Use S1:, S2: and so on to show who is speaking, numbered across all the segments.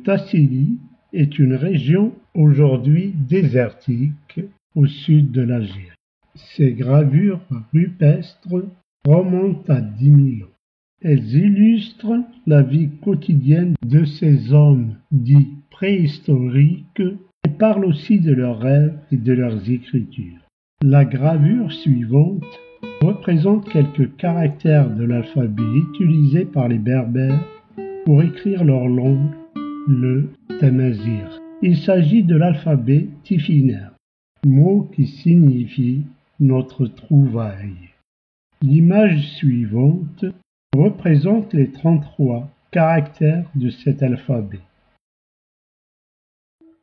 S1: Tassili est une région aujourd'hui désertique au sud de l'Algérie. Ces gravures rupestres remontent à 10 000 ans. Elles illustrent la vie quotidienne de ces hommes dits préhistoriques et parlent aussi de leurs rêves et de leurs écritures. La gravure suivante représente quelques caractères de l'alphabet utilisés par les Berbères pour écrire leur langue, le Tamazir. Il s'agit de l'alphabet tifinaire, mot qui signifie notre trouvaille. L'image suivante représente les 33 caractères de cet alphabet.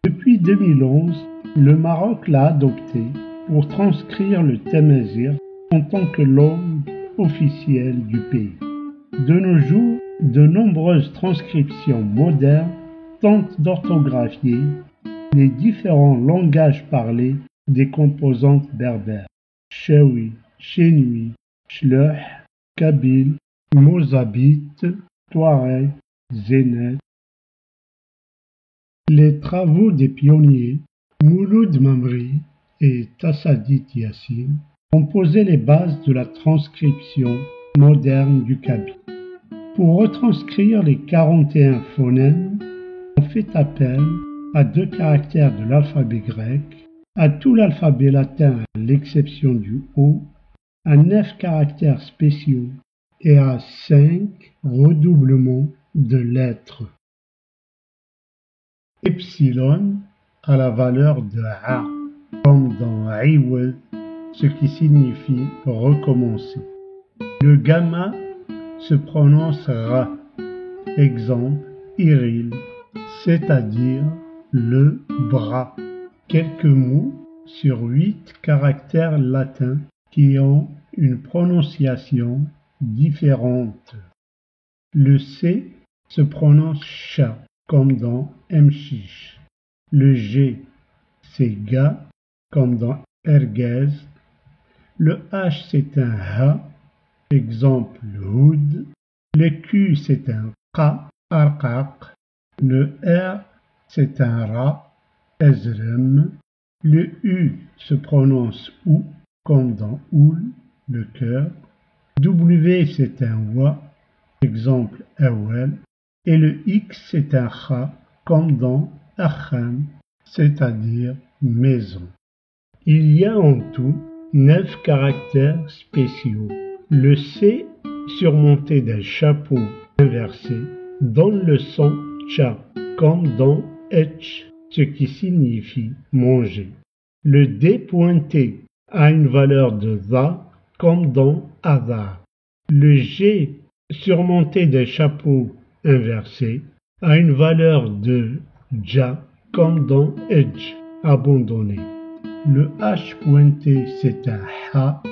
S1: Depuis 2011, le Maroc l'a adopté pour transcrire le Tamazir en tant que langue officielle du pays. De nos jours, de nombreuses transcriptions modernes tentent d'orthographier les différents langages parlés des composantes berbères: Chaoui, Chénoui, Chleuh, Kabyle, Mozabite, Touareg, Zénet. Les travaux des pionniers Mouloud Mamri et Tassadit Yassine ont posé les bases de la transcription moderne du kabyle. Pour retranscrire les 41 phonèmes, on fait appel à 2 caractères de l'alphabet grec, à tout l'alphabet latin à l'exception du O, à 9 caractères spéciaux et à 5 redoublements de lettres. Epsilon a la valeur de A, comme dans Iwad, ce qui signifie recommencer. Le gamma se prononce Ra, exemple Iril, c'est-à-dire le bras. Quelques mots sur 8 caractères latins qui ont une prononciation différente. Le C se prononce Cha, comme dans Mchiche. Le G, c'est Ga, comme dans Erguez. Le H, c'est un Ha, exemple Houd. Le Q, c'est un Qa, Arqaq. Le R, c'est un Ra, Ezrem. Le U se prononce Ou, comme dans Oul, le cœur. W, c'est un Wa, exemple Awel. Et le X, c'est un Kha, comme dans Akham, c'est-à-dire maison. Il y a en tout 9 caractères spéciaux. Le C, surmonté d'un chapeau inversé, donne le son Cha, comme dans Etch, ce qui signifie manger. Le D pointé a une valeur de Za, comme dans Azar. Le G, surmonté d'un chapeau inversé, a une valeur de Ja, comme dans Edge, abandonné. Le H pointé, c'est un Ha,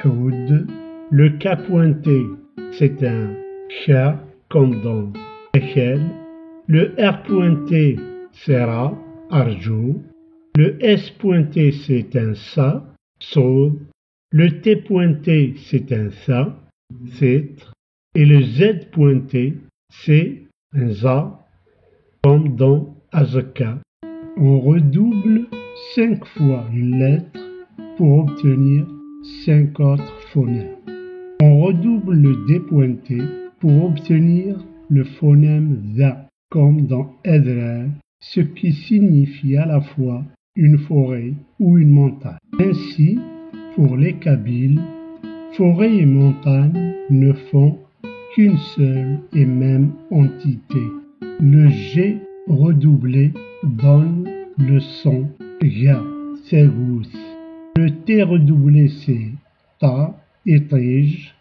S1: Houd. Le K pointé, c'est un Kha, comme dans Echel. Le R pointé, c'est Ra, Arjo. Le S pointé, c'est un Sa, Sod. Le T pointé, c'est un Tha, Cêtre. Et le Z pointé, c'est un Za, comme dans Azaka. On redouble 5 fois une lettre pour obtenir 5 autres phonèmes. On redouble le D pointé pour obtenir le phonème Za, comme dans Edrer, ce qui signifie à la fois une forêt ou une montagne. Ainsi, pour les Kabyles, forêt et montagne ne font qu'une seule et même entité. Le G redoublé donne le son Ga, Segous. Le T redoublé c'est Ta et Tej.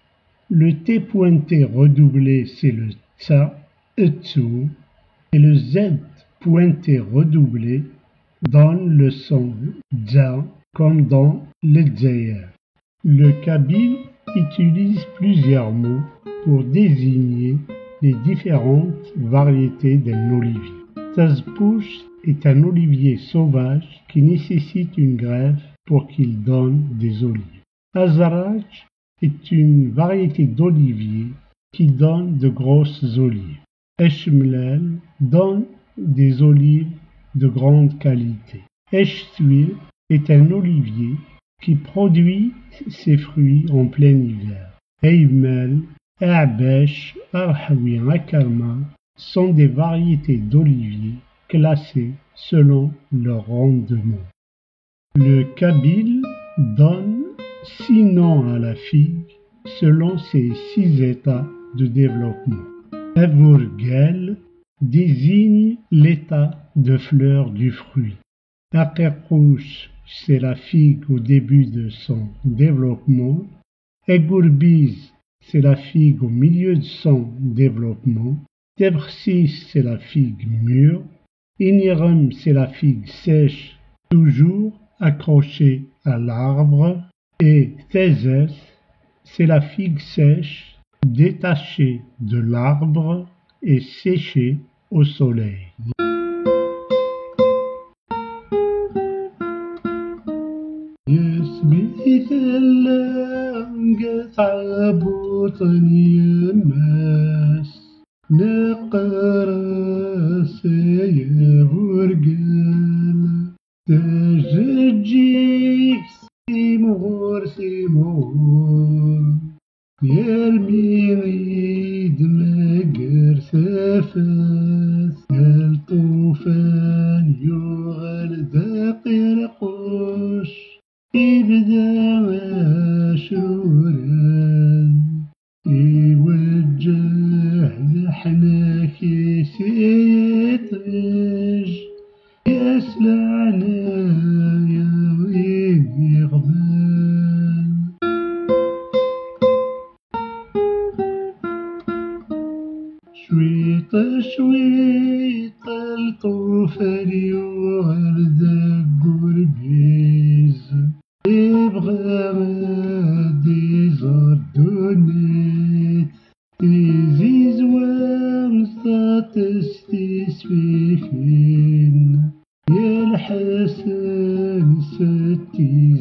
S1: Le T pointé redoublé c'est le Tsa, Etsu. Et le Z pointé redoublé donne le son Dja, comme dans le Djaïr. Le kabyle utilise plusieurs mots pour désigner les différentes variétés d'un olivier. Tazpouch est un olivier sauvage qui nécessite une greffe pour qu'il donne des olives. Azaraj est une variété d'olivier qui donne de grosses olives. Eshmlel donne des olives de grande qualité. Echtsuil est un olivier qui produit ses fruits en plein hiver. Eymel, A'besh, Arhawi, Akarma sont des variétés d'oliviers classées selon leur rendement. Le kabyle donne 6 noms à la figue selon ses 6 états de développement. Avurgel désigne l'état de fleur du fruit. Akerkouch, c'est la figue au début de son développement. Egourbiz, c'est la figue au milieu de son développement. Tebrsis, c'est la figue mûre. Inirem, c'est la figue sèche, toujours accrochée à l'arbre. Et Thésès, c'est la figue sèche, détachée de l'arbre et séchée au soleil. يثبت اللنقة بطني الناس نقرس يا ورقال تججيك سيمور يرمي عيد مقر سفاس الطوفان يغل ذاقر قوش يبدأ مشورا يوجه لحنك سيطرج يسلعنا يا يغبان شويط شويط الطوفان يغرد قربيز يبغى ديزاردونيت تيزيز وامسات استسفيفين يا الحسن ستيزيزد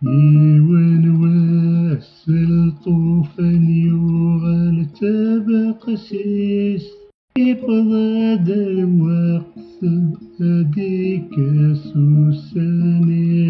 S1: يوان واسل طوفان يغال تبقسيس يبغى الوقت هديك سوساني